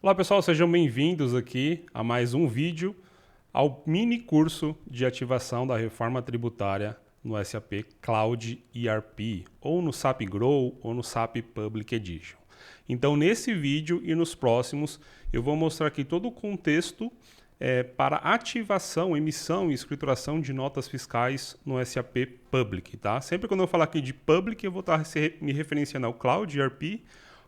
Olá pessoal, sejam bem-vindos aqui a mais um vídeo ao mini curso de ativação da reforma tributária no SAP Cloud ERP, ou no SAP Grow ou no SAP Public Edition. Então nesse vídeo e nos próximos eu vou mostrar aqui todo o contexto para ativação, emissão e escrituração de notas fiscais no SAP Public, tá? Sempre quando eu falar aqui de Public eu vou estar me referenciando ao Cloud ERP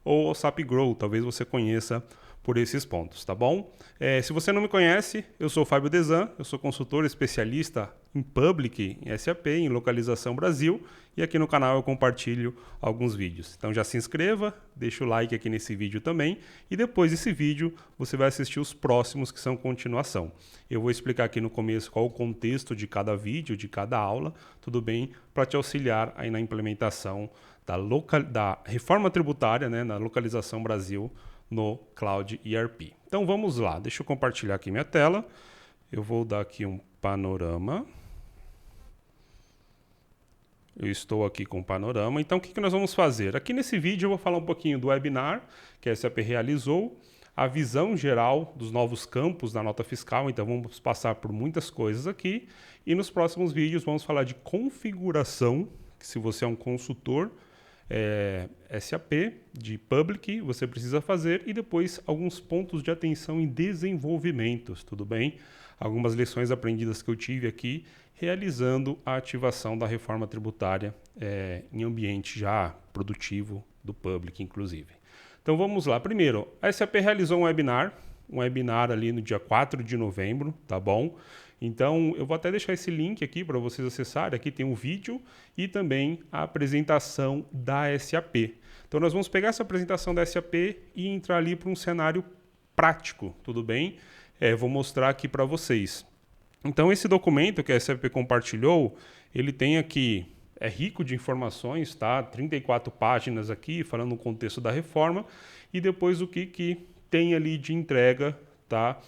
ou ao SAP Grow, talvez você conheça por esses pontos, tá bom? Se você não me conhece, eu sou o Fábio Desan, eu sou consultor especialista em Public, em SAP, em Localização Brasil, e aqui no canal eu compartilho alguns vídeos. Então já se inscreva, deixa o like aqui nesse vídeo também, e depois desse vídeo você vai assistir os próximos que são continuação. Eu vou explicar aqui no começo qual o contexto de cada vídeo, de cada aula, tudo bem? Para te auxiliar aí na implementação da reforma tributária, né, na Localização Brasil, no Cloud ERP. Então vamos lá, deixa eu compartilhar aqui minha tela. Eu vou dar aqui um panorama. Eu estou aqui com o panorama. Então o que nós vamos fazer? Aqui nesse vídeo eu vou falar um pouquinho do webinar que a SAP realizou, a visão geral dos novos campos da nota fiscal, então vamos passar por muitas coisas aqui. E nos próximos vídeos vamos falar de configuração, que se você é um consultor SAP de Public, você precisa fazer, e depois alguns pontos de atenção em desenvolvimentos, tudo bem? Algumas lições aprendidas que eu tive aqui realizando a ativação da reforma tributária em ambiente já produtivo do Public, inclusive. Então vamos lá. Primeiro, a SAP realizou um webinar ali no dia 4 de novembro, tá bom? Então, eu vou até deixar esse link aqui para vocês acessarem. Aqui tem um vídeo e também a apresentação da SAP. Então, nós vamos pegar essa apresentação da SAP e entrar ali para um cenário prático, tudo bem? Vou mostrar aqui para vocês. Então, esse documento que a SAP compartilhou, ele tem aqui, é rico de informações, tá? 34 páginas aqui, falando no contexto da reforma, e depois o que tem ali de entrega, tá?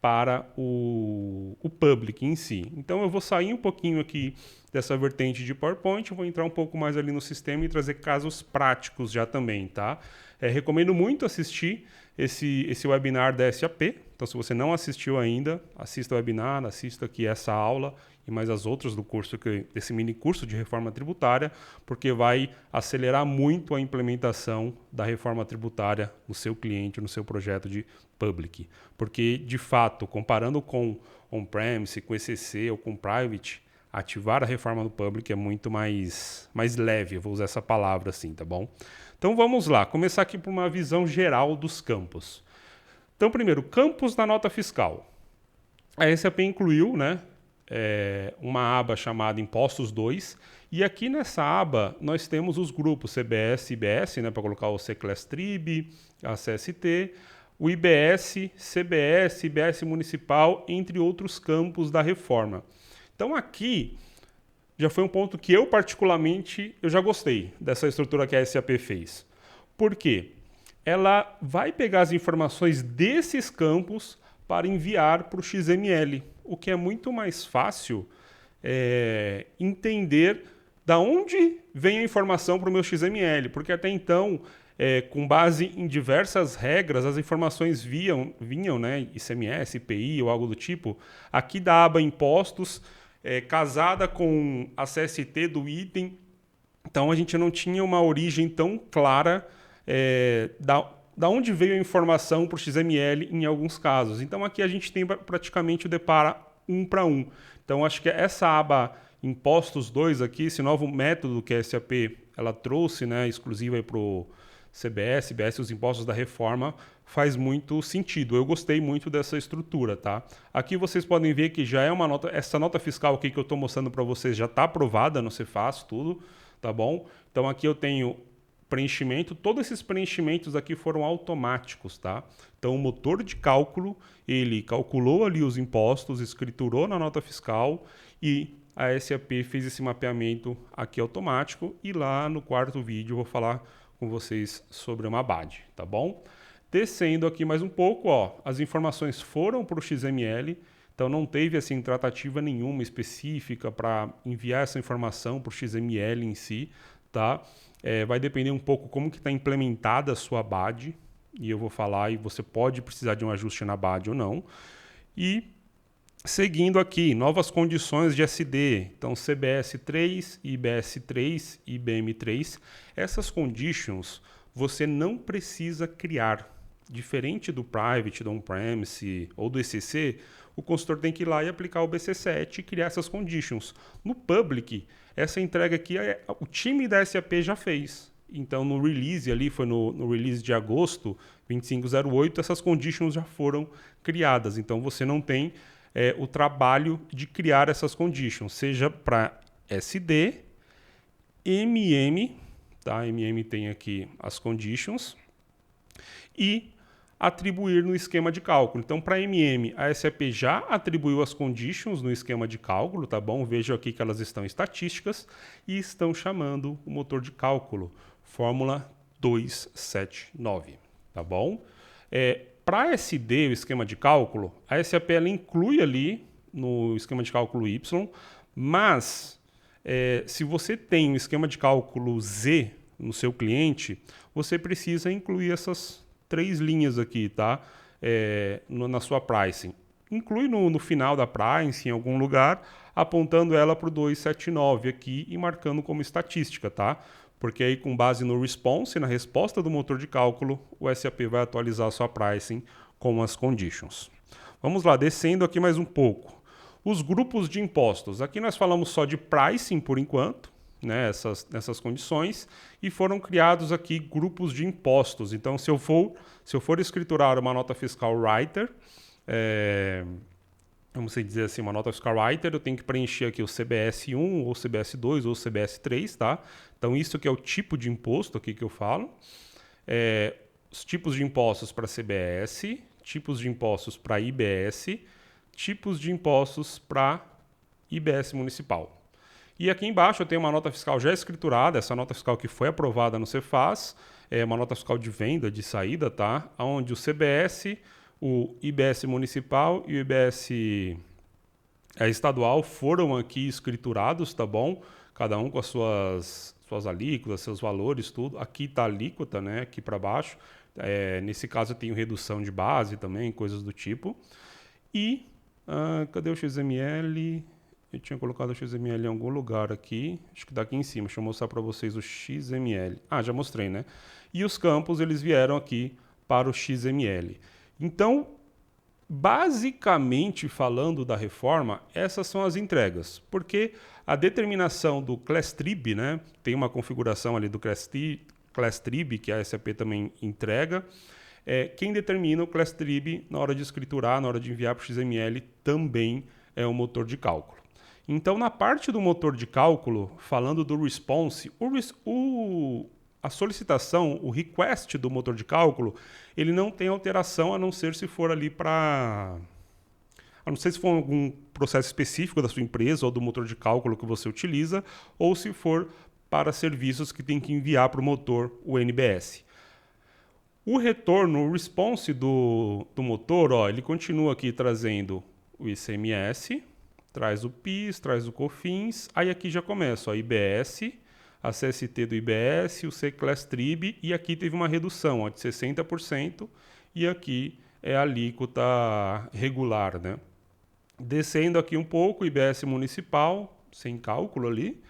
Para o Public em si. Então eu vou sair um pouquinho aqui dessa vertente de PowerPoint, vou entrar um pouco mais ali no sistema e trazer casos práticos já também, tá? Recomendo muito assistir esse webinar da SAP. Então se você não assistiu ainda, assista o webinar, assista aqui essa aula e mais as outras do curso, desse mini curso de reforma tributária, porque vai acelerar muito a implementação da reforma tributária no seu cliente, no seu projeto de Public. Porque, de fato, comparando com on-premise, com ECC ou com private, ativar a reforma no Public é muito mais leve, eu vou usar essa palavra assim, tá bom? Então vamos lá, começar aqui por uma visão geral dos campos. Então, primeiro, campos da nota fiscal. A SAP incluiu, né, uma aba chamada Impostos 2, e aqui nessa aba nós temos os grupos CBS e IBS, né, para colocar o C-Class Trib, a CST, o IBS, CBS, IBS Municipal, entre outros campos da reforma. Então aqui já foi um ponto que eu particularmente eu já gostei dessa estrutura que a SAP fez. Por quê? Ela vai pegar as informações desses campos para enviar para o XML, o que é muito mais fácil entender da onde vem a informação para o meu XML, porque até então, com base em diversas regras, as informações vinham, né, ICMS, IPI ou algo do tipo, aqui da aba Impostos, casada com a CST do item, então a gente não tinha uma origem tão clara da onde veio a informação para o XML em alguns casos. Então aqui a gente tem praticamente o depara um para um. Então acho que essa aba Impostos 2 aqui, esse novo método que a SAP ela trouxe, né, exclusivo para o CBS, IBS, os impostos da reforma, faz muito sentido. Eu gostei muito dessa estrutura, tá? Aqui vocês podem ver que já é uma nota, essa nota fiscal aqui que eu estou mostrando para vocês já está aprovada no Cefaz, tudo, tá bom? Então aqui eu tenho preenchimento, todos esses preenchimentos aqui foram automáticos, tá? Então o motor de cálculo, ele calculou ali os impostos, escriturou na nota fiscal e a SAP fez esse mapeamento aqui automático, e lá no quarto vídeo eu vou falar com vocês sobre uma BAD, tá bom? Descendo aqui mais um pouco, ó, as informações foram para o XML, então não teve assim tratativa nenhuma específica para enviar essa informação para o XML em si, tá? Vai depender um pouco como que está implementada a sua BAD, e eu vou falar, e você pode precisar de um ajuste na BAD ou não. E seguindo aqui, novas condições de SD, então CBS 3, IBS 3 e IBM 3. Essas conditions você não precisa criar. Diferente do private, do on-premise ou do ECC, o consultor tem que ir lá e aplicar o BC7 e criar essas conditions. No public, essa entrega aqui o time da SAP já fez. Então no release ali, foi no release de agosto 2508, essas conditions já foram criadas. Então você não tem o trabalho de criar essas conditions, seja para SD, MM, tá? MM tem aqui as conditions, e atribuir no esquema de cálculo. Então, para MM, a SAP já atribuiu as conditions no esquema de cálculo, tá bom? Vejam aqui que elas estão estatísticas e estão chamando o motor de cálculo, fórmula 279, tá bom? Para SD, o esquema de cálculo, a SAP ela inclui ali no esquema de cálculo Y, mas se você tem um esquema de cálculo Z no seu cliente, você precisa incluir essas 3 linhas aqui, tá? Na sua pricing. Inclui no final da pricing, em algum lugar, apontando ela para o 279 aqui e marcando como estatística, tá? Porque aí, com base no response, na resposta do motor de cálculo, o SAP vai atualizar a sua pricing com as conditions. Vamos lá, descendo aqui mais um pouco. Os grupos de impostos. Aqui nós falamos só de pricing por enquanto, né, nessas condições, e foram criados aqui grupos de impostos. Então, se eu for escriturar uma nota fiscal writer, vamos dizer assim, uma nota fiscal writer, eu tenho que preencher aqui o CBS1, ou CBS2, ou CBS3, tá? Então, isso que é o tipo de imposto aqui que eu falo. Os tipos de impostos para CBS, tipos de impostos para IBS, tipos de impostos para IBS municipal. E aqui embaixo eu tenho uma nota fiscal já escriturada, essa nota fiscal que foi aprovada no Cefaz, é uma nota fiscal de venda, de saída, tá? Onde o CBS, o IBS municipal e o IBS estadual foram aqui escriturados, tá bom? Cada um com as suas alíquotas, seus valores, tudo. Aqui está a alíquota, né? Aqui para baixo. Nesse caso eu tenho redução de base também, coisas do tipo. E cadê o XML? Eu tinha colocado o XML em algum lugar aqui. Acho que está aqui em cima. Deixa eu mostrar para vocês o XML. Já mostrei, né? E os campos, eles vieram aqui para o XML. Então, basicamente falando da reforma, essas são as entregas. Porque a determinação do ClassTrib, né? Tem uma configuração ali do ClassTrib que a SAP também entrega. Quem determina o ClassTrib na hora de escriturar, na hora de enviar para o XML, também é o motor de cálculo. Então, na parte do motor de cálculo, falando do response, a solicitação, o request do motor de cálculo, ele não tem alteração a não ser se for ali para... A não ser se for algum processo específico da sua empresa ou do motor de cálculo que você utiliza, ou se for para serviços que tem que enviar para o motor, o NBS. O retorno, o response do motor, ele continua aqui trazendo o ICMS, traz o PIS, traz o COFINS, aí aqui já começa, IBS, a CST do IBS, o CClassTrib, e aqui teve uma redução de 60%, e aqui é a alíquota regular, né? Descendo aqui um pouco, o IBS municipal, sem cálculo ali,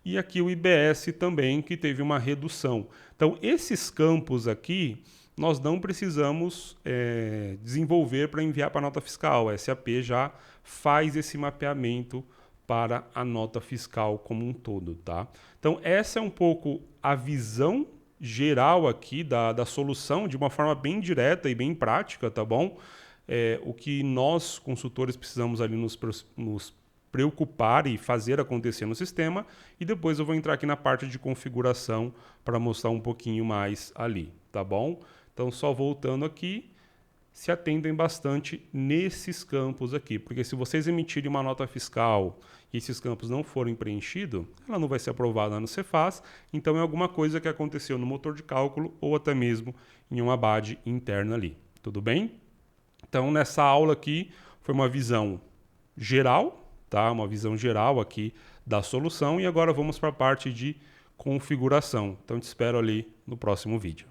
e aqui o IBS também, que teve uma redução. Então, esses campos aqui, nós não precisamos desenvolver para enviar para a nota fiscal. A SAP já faz esse mapeamento para a nota fiscal como um todo, tá? Então, essa é um pouco a visão geral aqui da solução, de uma forma bem direta e bem prática, tá bom? O que nós, consultores, precisamos ali nos preocupar e fazer acontecer no sistema, e depois eu vou entrar aqui na parte de configuração para mostrar um pouquinho mais ali, tá bom? Então, só voltando aqui, se atentem bastante nesses campos aqui, porque se vocês emitirem uma nota fiscal e esses campos não forem preenchidos, ela não vai ser aprovada no Cefaz, então é alguma coisa que aconteceu no motor de cálculo ou até mesmo em uma BAD interna ali, tudo bem? Então, nessa aula aqui, foi uma visão geral, tá? Uma visão geral aqui da solução, e agora vamos para a parte de configuração. Então, te espero ali no próximo vídeo.